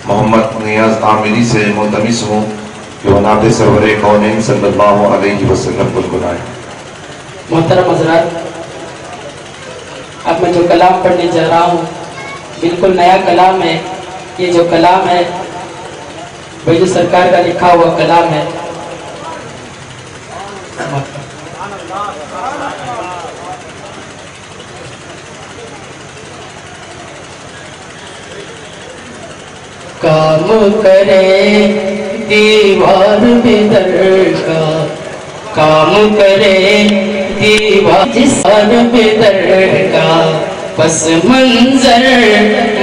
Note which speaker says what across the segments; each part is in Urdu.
Speaker 1: محمد نیاز عامری سے ملتمس ہوں کہ وہ نعت سرور کونین صلی اللہ علیہ وسلم گنگنائیں۔
Speaker 2: محترم حضرات، اب میں جو کلام پڑھنے جا رہا ہوں بالکل نیا کلام ہے۔ یہ جو کلام ہے بھائی جو سرکار کا لکھا ہوا کلام ہے۔ کام کرے دیوار بدر کا، کام کرے دیوار جسار بدر کا، بس منظر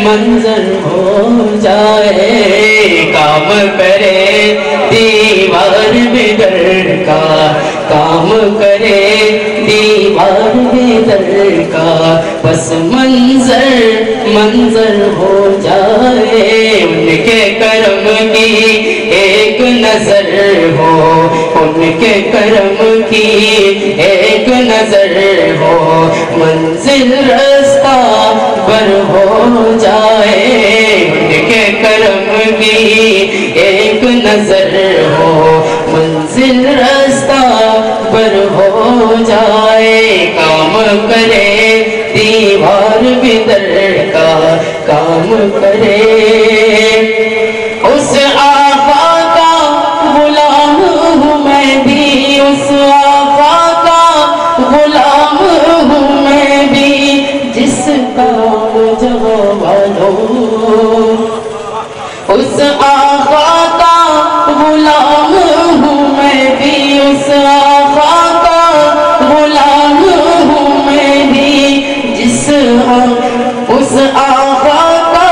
Speaker 2: منظر ہو جائے۔ کام کرے دیوار بدر کا، کام کرے دیوار بدر کا، بس منظر منظر ہو جائے۔ ان کے کرم کی ایک نظر ہو، ان کے کرم کی ایک نظر ہو، منزل رستہ پر ہو جائے۔ ان کے کرم کی ایک نظر ہو، منزل رستہ پر ہو جائے۔ کام کرے دیوار بدر کا، کام کرے۔ اس آقا کا غلام ہوں میں بھی، اس آقا کا غلام ہوں میں بھی، جس کا جواب دو۔ اس آقا کا غلام ہوں میں بھی، اس آقا کا غلام ہوں میں بھی، جس اس آقا کا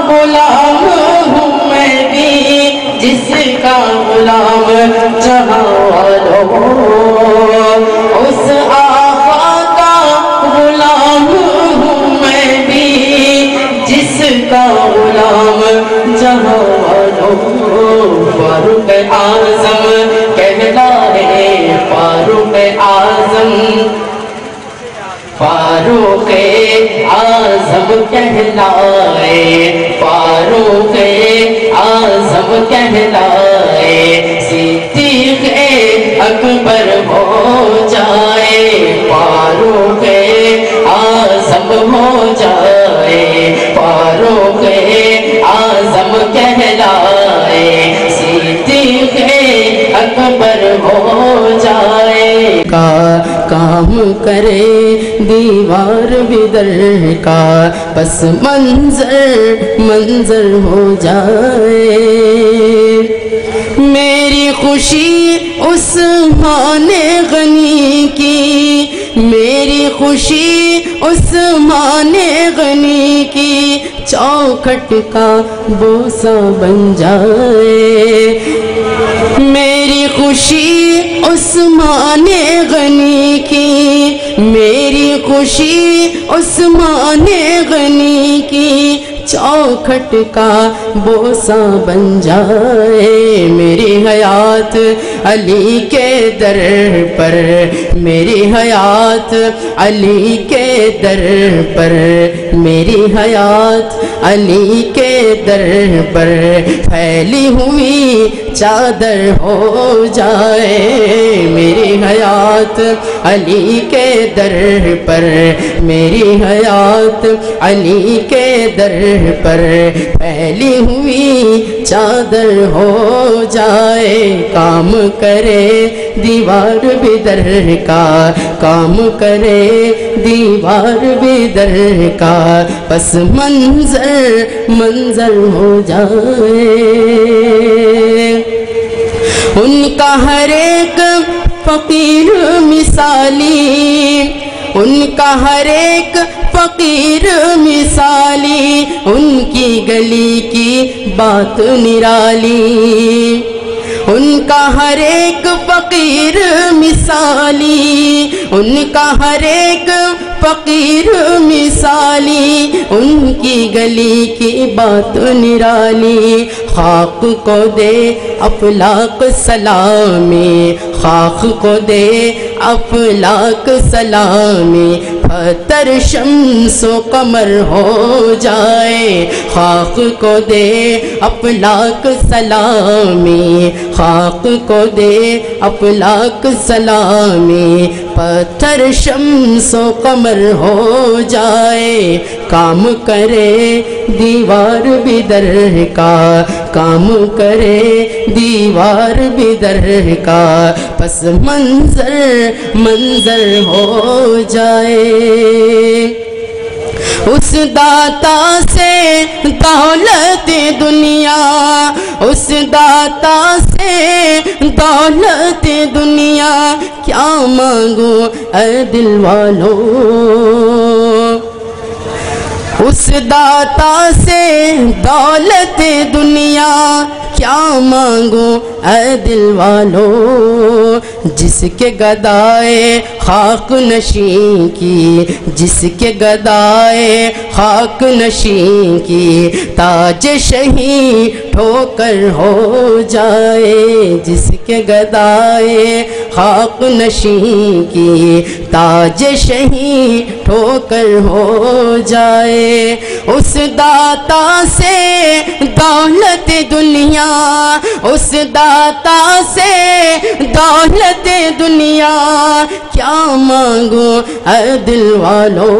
Speaker 2: غلام ہوں میں بھی، جس کا غلام جہاں والو۔ اس آقا کا غلام ہوں میں بھی، جس کا غلام جہاں والو۔ فاروق اعظم کہلائے، فاروق اعظم، فاروق اعظم کہلائے، فاروق اعظم کہلائے، صدیق اکبر ہو جائے۔ فاروق اعظم ہو جائے، فاروق اعظم کہلائے، صدیق اکبر ہو جائے۔ کام کرے دیوار بدر کا، بس منظر منظر ہو جائے۔ میری خوشی عثمان غنی کی، میری خوشی عثمان غنی کی، چوکھٹ کا بوسہ بن جائے۔ میری خوشی عثمان غنی کی، میری خوشی عثمان غنی کی، چوکھٹ کا بوسہ بن جائے۔ میری حیات علی کے در پر، میری حیات علی کے در پر، میری حیات علی کے در پر پھیلی ہوئی چادر ہو جائے۔ میری حیات علی کے در پر، میری حیات علی کے در پر پھیلی ہوئی چادر ہو جائے۔ کام کرے دیوار بدر کا، کام کرے دیوار بدر کا، بس منظر منظر ہو جائے۔ ان کا ہر ایک فقیر مثالی، ان کا ہر ایک فقیر مثالی، ان کی گلی کی بات نرالی۔ ان کا ہر ایک فقیر مثالی، ان کا ہر ایک فقیر مثالی، ان کی گلی کی بات نرالی۔ خاک کو دے افلاک سلامی، خاک کو دے افلاک سلامی،
Speaker 3: پتھر شمس و قمر ہو جائے، خاک کو دے افلاک سلامی، خاک کو دے افلاک سلامی، پتھر شمس و قمر ہو جائے، کام کرے دیوار بھی در کا، کام کرے دیوار بھی در کا، پس منظر ہو جائے۔ اس داتا سے دولت دنیا، اس داتا سے دولت دنیا، کیا مانگو اے دل والو، اس داتا سے دولت دنیا، کیا مانگو اے دل والو، جس کے گدائے خاک نشین کی، جس کے گدائے خاک نشین کی، تاج شہی ٹھوکر ہو جائے، جس کے گدائے خاک نشین کی، تاج شہی ٹھوکر ہو جائے۔ اس داتا سے دولت دنیا، اس داتا سے دولت دنیا، کیا مانگو اے دل والو،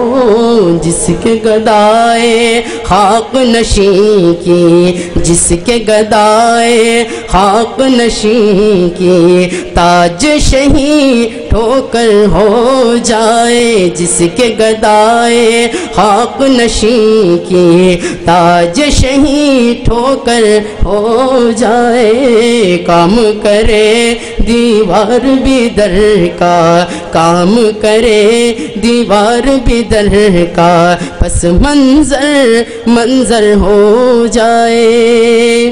Speaker 3: جس کے گدائے خاک نشین کی، جس کے گدائے خاک نشین کی، تاج شہی ٹھوکر ہو جائے، جس کے گدائے خاک نشین کی، تاج شہی ٹھوکر ہو جائے، کام کرے دیوار بھی در کا، کام کرے دیوار بھی در کا، پس منظر ہو جائے۔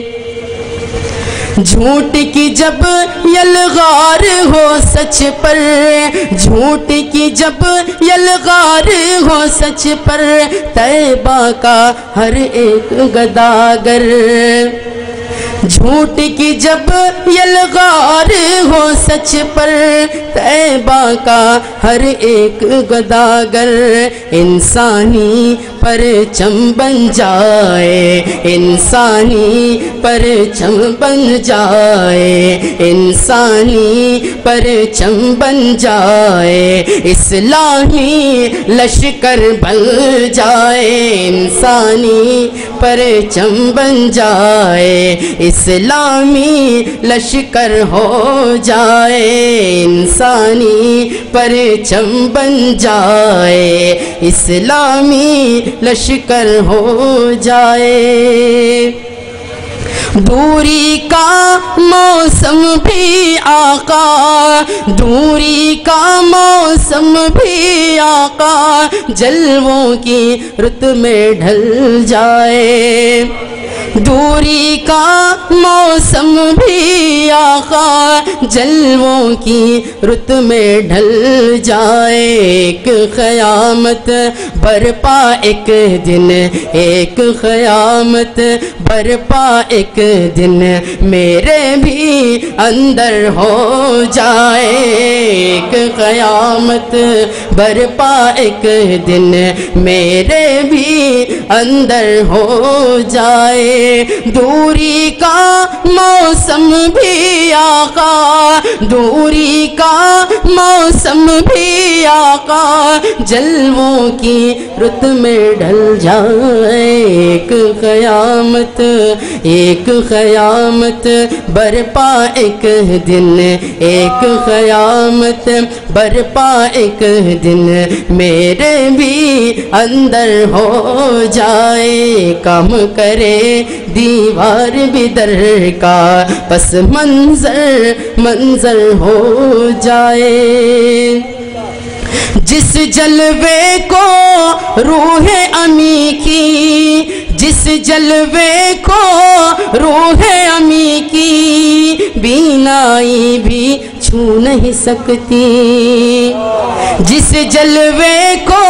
Speaker 3: جھوٹ کی جب یلغار ہو سچ پر، جھوٹ کی جب یلغار ہو سچ پر، طیبہ کا ہر ایک گداگر، جھوٹ کی جب یلغار ہو سچ پر، طیبہ کا ہر ایک گداگر، انسانی پرچم بن جائے، انسانی پرچم بن جائے، انسانی پرچم بن جائے، اسلامی لشکر بن جائے، انسانی پرچم بن جائے، اسلامی لشکر ہو جائے، انسانی پرچم بن جائے، اسلامی لشکر ہو جائے۔ دوری کا موسم بھی آقا، دوری کا موسم بھی آقا، جلووں کی رت میں ڈھل جائے، دوری کا موسم بھی آقا، جلووں کی رت میں ڈھل جائے، ایک قیامت برپا ایک دن، ایک قیامت برپا ایک دن، میرے بھی اندر ہو جائے، ایک قیامت برپا ایک دن، میرے بھی اندر ہو جائے، دوری کا موسم بھی آقا، دوری کا موسم بھی آقا، جلووں کی رت میں ڈھل جائے، ایک قیامت ایک قیامت برپا ایک دن، ایک قیامت برپا ایک دن، میرے بھی اندر ہو جائے، کام کرے دیوار بھی در کا، پس منظر ہو جائے۔ جس جلوے کو روح امی کی، جس جلوے کو روح امی کی، بینائی بھی چھو نہیں سکتی، جس جلوے کو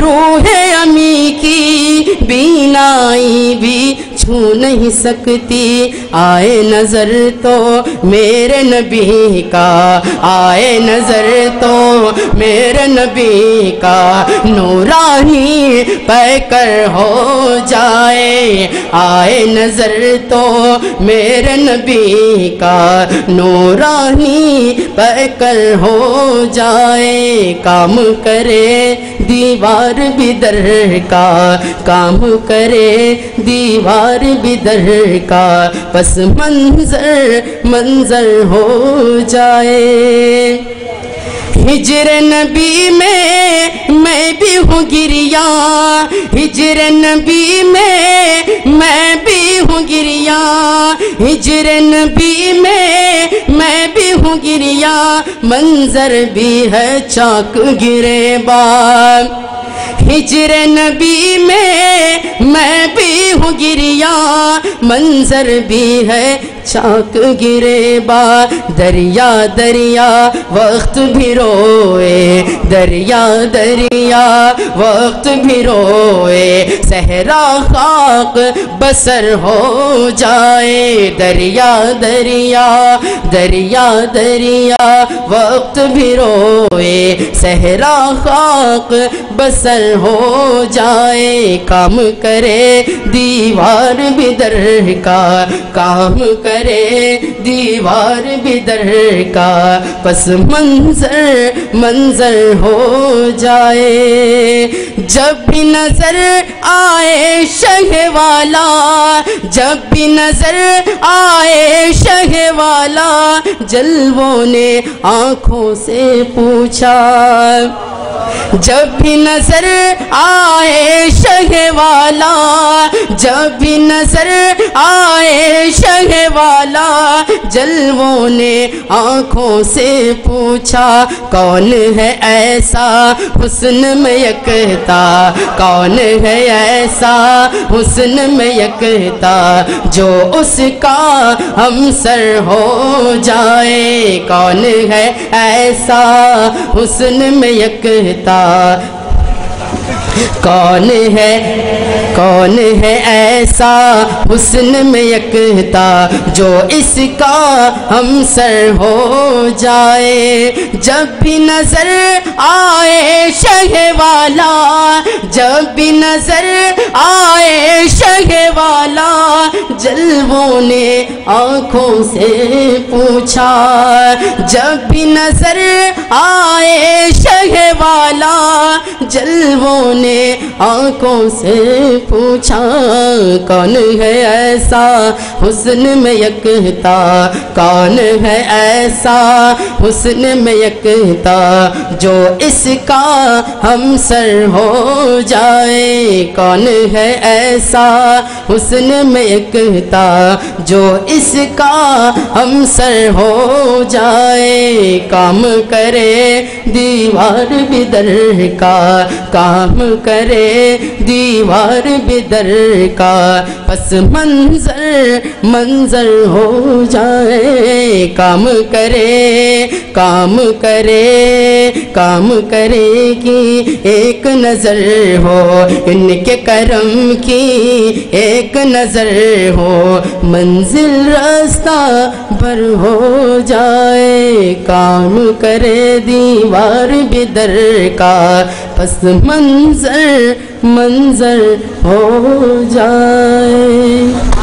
Speaker 3: روح امی کی، بینائی بھی چھو نہیں سکتی، آئے نظر تو میرے نبی کا، آئے نظر تو میرے نبی کا، نورانی پہ کر ہو جائے، آئے نظر تو میرے نبی کا، نورانی پہ کر ہو جائے، کام کرے دیوار بھی در کا، کام کرے دیوار بھی در کا، پس منظر ہو جائے۔ ہجر نبی میں بھی ہوں گریا، ہجر نبی میں بھی ہوں گریا، ہجر نبی میں بھی ہوں گریا، منظر بھی ہے چاک گرے باب، ہجر نبی میں بھی ہوں گریا، منظر بھی ہے چاک گرے با، دریا دریا وقت بھی روئے، دریا دریا وقت بھی روئے، صحرا خاک بسر ہو جائے، دریا دریا دریا دریا وقت بھی روئے، صحرا خاک بسر ہو جائے، کام کرے دیوار بھی در کا، کام کرے دیوار بھی در کا، پس منظر ہو جائے۔ جب بھی نظر آئے شہ والا، جب بھی نظر آئے شہ والا، جلووں نے آنکھوں سے پوچھا، جب بھی نظر آئے شہ والا، جب بھی نظر آئے شہ والا، جلووں نے آنکھوں سے پوچھا، کون ہے ایسا حسن میں یکتا، کون ہے ایسا حسن میں یکتا، جو اس کا ہمسر ہو جائے، کون ہے ایسا حسن میں یکتا، کون ہے ایسا حسن میں یکتا، جو اس کا ہمسر ہو جائے۔ جب بھی نظر آئے شہ والا، جب بھی نظر آئے شہ والا، جلووں نے آنکھوں سے پوچھا، جب بھی نظر آئے شہ والا، جلووں نے آنکھوں سے پوچھا، کون ہے ایسا حسن میں یکتا، کون ہے ایسا حسن میں یکتا، جو اس کا ہمسر ہو جائے، کون ہے ایسا حسن میں یکتا، جو اس کا ہمسر ہو جائے، کام کرے دیوار بھی در کا، کام کرے دیوار بھی در کا، پس منظر ہو جائے، کام کرے کی ایک نظر ہو، ان کے کرم کی ایک نظر ہو، منزل راستہ بر ہو جائے، کام کرے دیوار بھی در کا، پس منظر ہو جائے۔